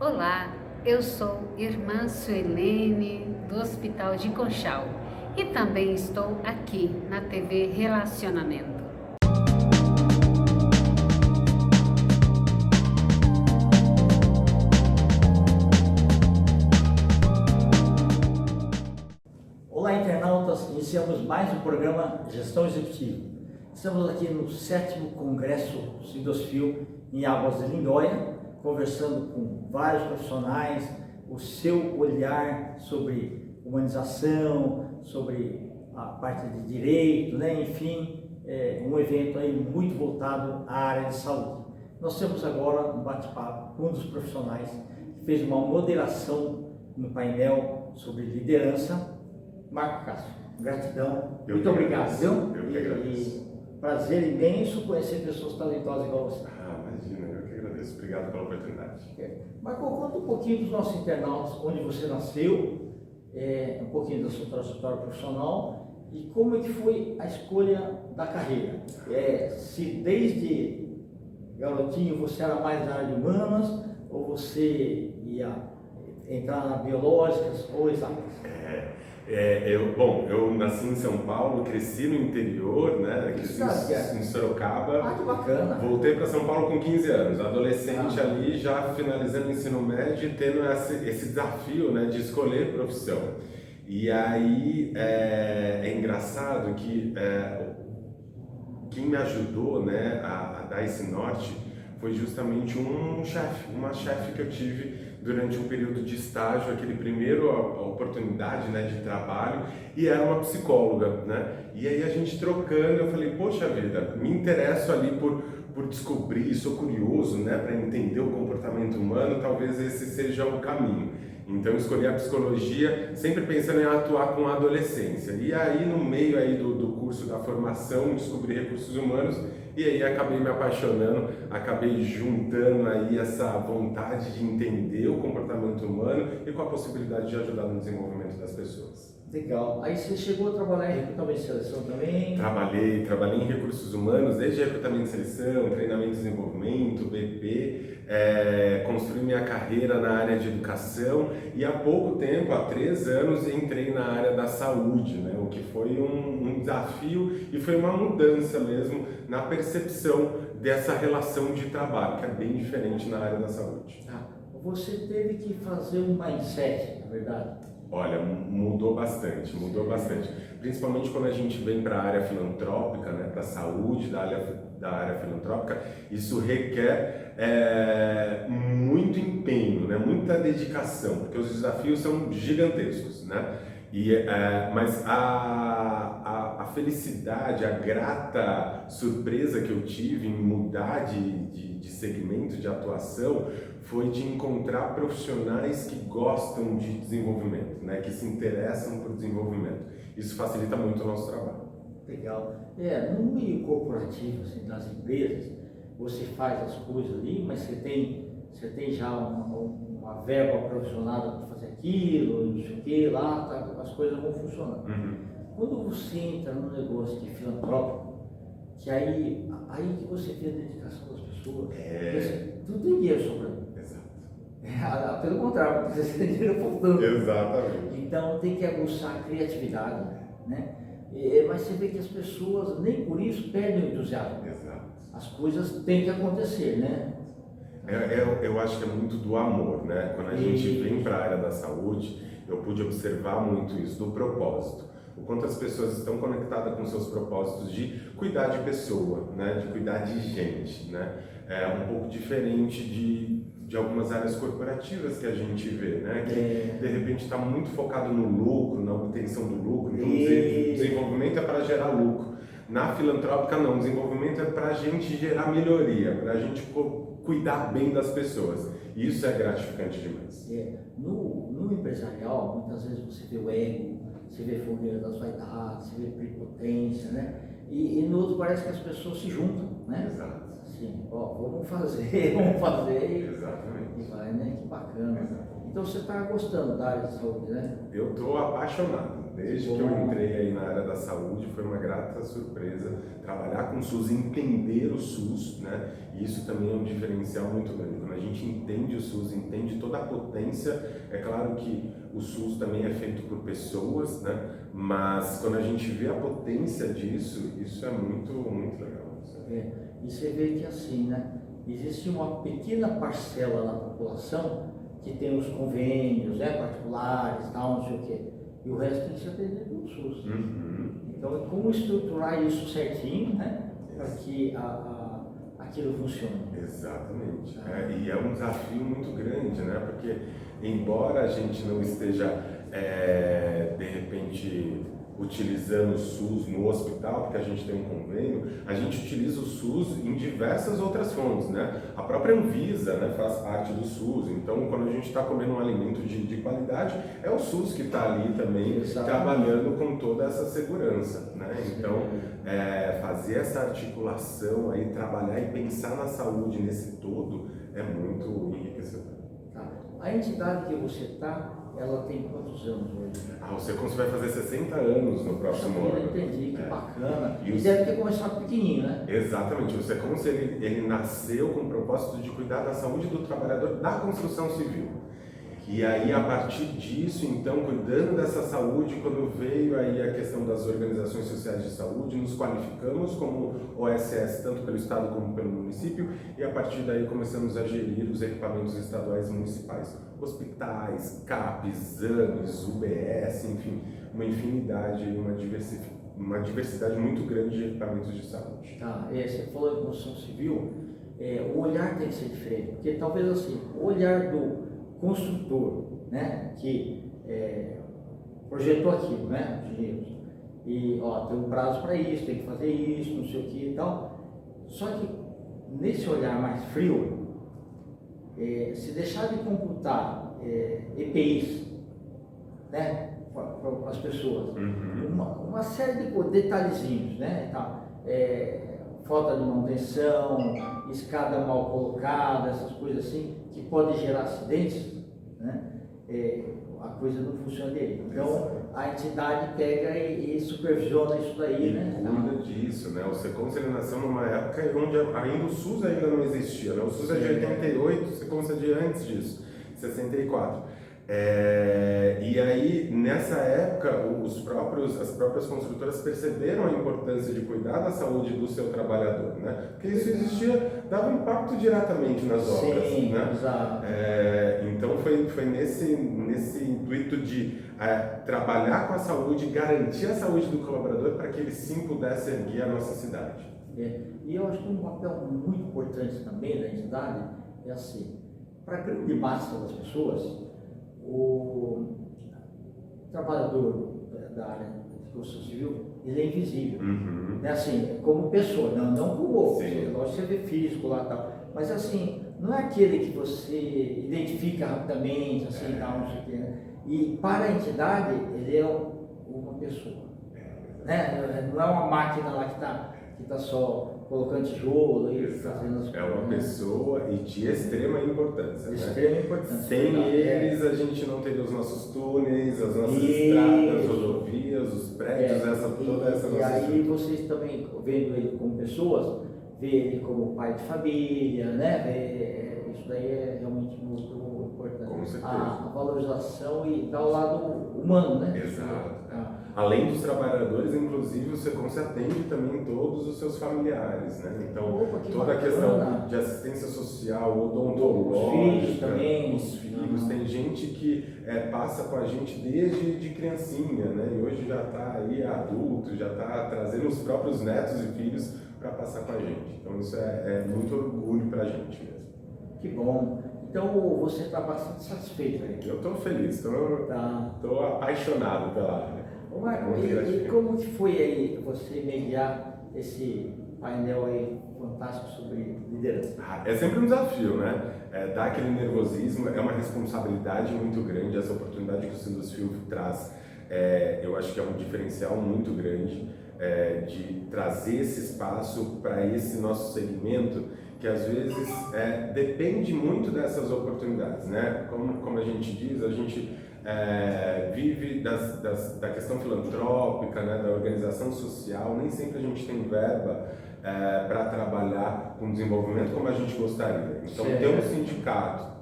Olá, eu sou irmã Suelene do Hospital de Conchal e também estou aqui na TV Relacionamento. Olá, internautas! Iniciamos mais um programa Gestão Executiva. Estamos aqui no 7º Congresso Sindosfil em Águas de Lindóia, conversando com vários profissionais, o seu olhar sobre humanização, sobre a parte de direito, enfim, um evento aí muito voltado à área de saúde. Nós temos agora um bate-papo com um dos profissionais que fez uma moderação no painel sobre liderança, Marco Castro. Gratidão, muito obrigado, viu? Eu que agradeço. Prazer imenso conhecer pessoas talentosas igual você. Imagina, eu que agradeço. Obrigado pela oportunidade. Marco, conta um pouquinho para os nossos internautas onde você nasceu, um pouquinho da sua trajetória profissional e como é que foi a escolha da carreira. Se desde garotinho você era mais na área de humanas ou você ia entrar na biológicas ou exatas? Eu nasci em São Paulo, cresci no interior, cresci em Sorocaba. Que bacana! Voltei para São Paulo com 15 anos, adolescente ali, já finalizando o ensino médio e tendo esse desafio, de escolher profissão. E aí é engraçado que quem me ajudou, a dar esse norte foi justamente uma chefe que eu tive durante um período de estágio, aquele primeiro a oportunidade, de trabalho, e era uma psicóloga, E aí a gente trocando, eu falei, poxa vida, me interesso ali por descobrir, sou curioso, para entender o comportamento humano, talvez esse seja o caminho. Então escolhi a psicologia, sempre pensando em atuar com a adolescência. E aí no meio aí do curso da formação, descobri recursos humanos e aí acabei me apaixonando, acabei juntando aí essa vontade de entender o comportamento humano e com a possibilidade de ajudar no desenvolvimento das pessoas. Legal. Aí você chegou a trabalhar em recrutamento e seleção também? Trabalhei em recursos humanos, desde recrutamento e seleção, treinamento e desenvolvimento, BP, construí minha carreira na área de educação e há pouco tempo, há 3 anos, entrei na área da saúde, o que foi um desafio e foi uma mudança mesmo na percepção dessa relação de trabalho, que é bem diferente na área da saúde. Você teve que fazer um mindset, na verdade? Olha, mudou bastante, principalmente quando a gente vem para a área filantrópica, para a saúde da área filantrópica, isso requer muito empenho, muita dedicação, porque os desafios são gigantescos, mas a felicidade, a grata surpresa que eu tive em mudar de segmento de atuação foi de encontrar profissionais que gostam de desenvolvimento, que se interessam por desenvolvimento. Isso facilita muito o nosso trabalho. Legal. No meio corporativo, assim, das empresas, você faz as coisas ali, mas você tem já uma verba provisionada para fazer aquilo, não sei o que, lá as coisas vão funcionando. Quando você entra num negócio de filantrópico, que aí que você vê a dedicação das pessoas, tudo tem dinheiro sobrando. Exato. Pelo contrário, você tem dinheiro faltando. Exatamente. Então tem que aguçar a criatividade, mas você vê que as pessoas nem por isso perdem o entusiasmo. Exato. As coisas têm que acontecer, Eu acho que é muito do amor, Quando a gente vem para a área da saúde, eu pude observar muito isso, do propósito. O quanto as pessoas estão conectadas com seus propósitos de cuidar de pessoa, de cuidar de gente, É um pouco diferente de algumas áreas corporativas que a gente vê, que de repente está muito focado no lucro, na obtenção do lucro, então o desenvolvimento é para gerar lucro. Na filantrópica não, o desenvolvimento é para a gente gerar melhoria, para a gente cuidar bem das pessoas. E isso é gratificante demais. No empresarial, muitas vezes você vê o ego, você vê fogueira das vaidades, você vê prepotência, e no outro parece que as pessoas se juntam, Exato. Assim, vamos fazer, Exatamente. e vai, que bacana. Exatamente. Então você está gostando da área de saúde, né? Eu estou apaixonado. Desde que eu entrei aí na área da saúde, foi uma grata surpresa trabalhar com o SUS, entender o SUS, né? E isso também é um diferencial muito grande. Quando a gente entende o SUS, entende toda a potência, é claro que o SUS também é feito por pessoas, né? Mas quando a gente vê a potência disso, isso é muito, muito legal. E você vê que assim, né? Existe uma pequena parcela na população que tem os convênios, né, particulares, tal, não sei o quê. E o resto tem que ser atendido pelo SUS. Então, como estruturar isso certinho, né, para que aquilo funcione? Exatamente. E é um desafio muito grande, né, porque embora a gente não esteja, de repente, utilizando o SUS no hospital, porque a gente tem um convênio, a gente utiliza o SUS em diversas outras fontes, né? A própria Anvisa, né, faz parte do SUS, então quando a gente está comendo um alimento de qualidade, é o SUS que está ali também trabalhando com toda essa segurança, né? Então, fazer essa articulação, aí, trabalhar e pensar na saúde nesse todo é muito enriquecedor. A entidade que você está, ela tem quantos anos hoje? O Secons vai fazer 60 anos no próximo ano. Eu entendi, que bacana. E deve ter começado pequenininho, né? Exatamente. O Secons, ele nasceu com o propósito de cuidar da saúde do trabalhador da construção civil. E aí, a partir disso, então, cuidando dessa saúde, quando veio aí a questão das organizações sociais de saúde, nos qualificamos como OSS, tanto pelo Estado como pelo município, e a partir daí começamos a gerir os equipamentos estaduais e municipais. Hospitais, CAPs, AMES, UBS, enfim, uma infinidade, uma diversidade muito grande de equipamentos de saúde. Você falou de construção civil, o olhar tem que ser diferente, porque talvez assim, o olhar do construtor, né, que projetou aquilo, né, os engenheiros, e tem um prazo para isso, tem que fazer isso, não sei o que e tal. Só que nesse olhar mais frio, se deixar de computar EPIs, né, para as pessoas, uma série de detalhezinhos, né, falta de manutenção, escada mal colocada, essas coisas assim, que podem gerar acidentes, né? A coisa não funciona direito. Então, a entidade pega e supervisiona isso daí, né? Cuida disso, né? O Secons, ele nasceu numa época onde ainda o SUS ainda não existia, né? O SUS é de 88, o Secons é de antes disso, 64. E aí, nessa época, as próprias construtoras perceberam a importância de cuidar da saúde do seu trabalhador, né? Porque isso existia, dava impacto diretamente nas obras, né? Exato. Então foi nesse intuito de trabalhar com a saúde, garantir a saúde do colaborador para que ele sim pudesse erguer a nossa cidade. E eu acho que um papel muito importante também da entidade é assim, para a grande massa das pessoas, o trabalhador da área de construção civil, ele é invisível, né? Assim, como pessoa, não como outro, lógico que você vê físico lá e tal, mas assim, não é aquele que você identifica rapidamente, assim, tal, não sei o que, né? E para a entidade, ele é uma pessoa, né? Não é uma máquina lá que está só colocando tijolo e fazendo as coisas. É uma pessoa e de extrema importância. Extrema importância. Sem eles, a gente não teria os nossos túneis, as nossas estradas, rodovias, os prédios, toda essa nossa. E aí vocês também, vendo ele como pessoas, vê ele como pai de família, né? Isso daí é realmente muito importante. Com certeza. A valorização e dá o lado humano, né? Exato. Além dos trabalhadores, inclusive, o Secons atende também todos os seus familiares, né? Então, toda a questão de assistência social, odontológica, os filhos, tem gente que passa com a gente desde de criancinha, né? E hoje já está aí adulto, já está trazendo os próprios netos e filhos para passar com a gente. Então, isso é muito orgulho para a gente mesmo. Que bom. Então, você está bastante satisfeito aí? Eu estou feliz, estou apaixonado pela área. Marco, e como que foi aí você mediar esse painel aí fantástico sobre liderança? É sempre um desafio, né? Dá aquele nervosismo, é uma responsabilidade muito grande, essa oportunidade que o Sindusfil traz, eu acho que é um diferencial muito grande de trazer esse espaço para esse nosso segmento, que às vezes depende muito dessas oportunidades, né? Como a gente diz, a gente vive da questão filantrópica, né? Da organização social, nem sempre a gente tem verba para trabalhar com desenvolvimento como a gente gostaria. Então, ter um sindicato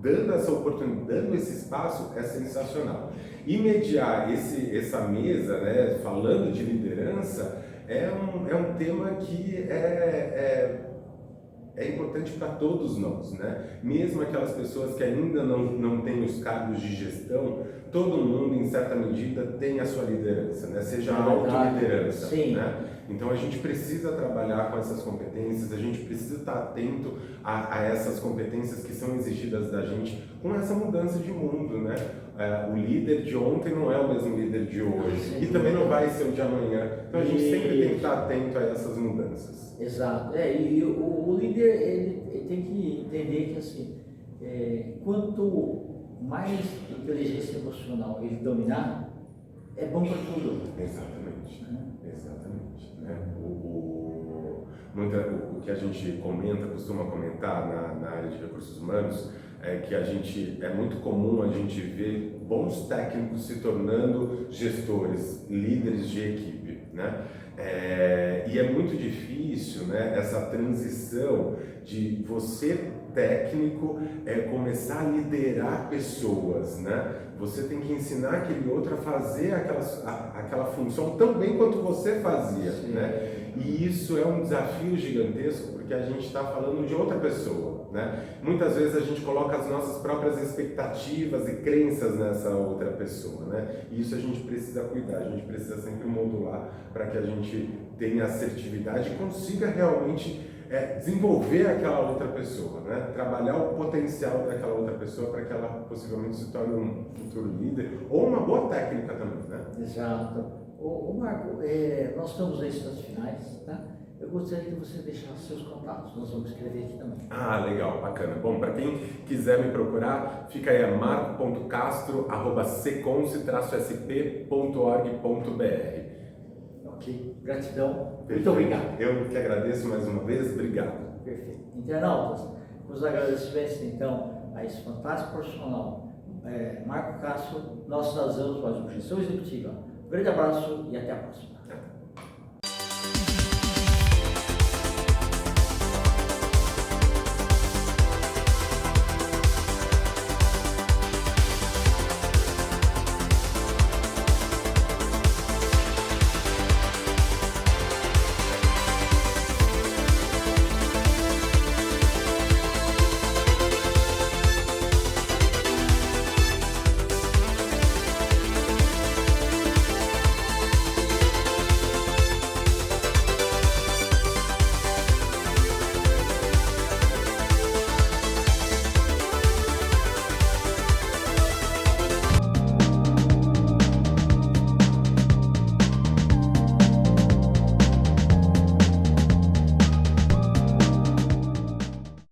dando essa oportunidade, dando esse espaço é sensacional. E mediar essa mesa, né, falando de liderança, é um tema que é importante para todos nós, né? Mesmo aquelas pessoas que ainda não têm os cargos de gestão, todo mundo, em certa medida, tem a sua liderança, né? Seja a autoliderança, né? Então, a gente precisa trabalhar com essas competências, a gente precisa estar atento a essas competências que são exigidas da gente com essa mudança de mundo, né? O líder de ontem não é o mesmo líder de hoje, e também não vai ser o de amanhã. Então, a gente sempre tem que estar atento a essas mudanças. Exato. E o líder ele tem que entender que assim, quanto mais inteligência emocional ele dominar, é bom para tudo. Exatamente. Exatamente. Né? O que a gente costuma comentar na área de recursos humanos, é que é muito comum a gente ver bons técnicos se tornando gestores, líderes de equipe, né? E é muito difícil, né, essa transição de você técnico começar a liderar pessoas, né? Você tem que ensinar aquele outro a fazer aquela função tão bem quanto você fazia, né? E isso é um desafio gigantesco, porque a gente está falando de outra pessoa, né? Muitas vezes a gente coloca as nossas próprias expectativas e crenças nessa outra pessoa, né? E isso a gente precisa cuidar, a gente precisa sempre modular para que a gente tenha assertividade e consiga realmente desenvolver aquela outra pessoa, né? Trabalhar o potencial daquela outra pessoa para que ela possivelmente se torne um futuro líder ou uma boa técnica também, né? Exato. Marco, nós estamos nas instantes finais, tá? Eu gostaria que você deixasse seus contatos, nós vamos escrever aqui também. Legal, bacana. Bom, para quem quiser me procurar, fica aí marco.castro@seconse-sp.org.br. Ok, gratidão. Perfeito. Muito obrigado. Eu que agradeço mais uma vez, obrigado. Perfeito. Internautas, os agradecimentos então a esse fantástico profissional, Marco Castro, nós trazemos mais uma gestão executiva. Um grande abraço e até a próxima.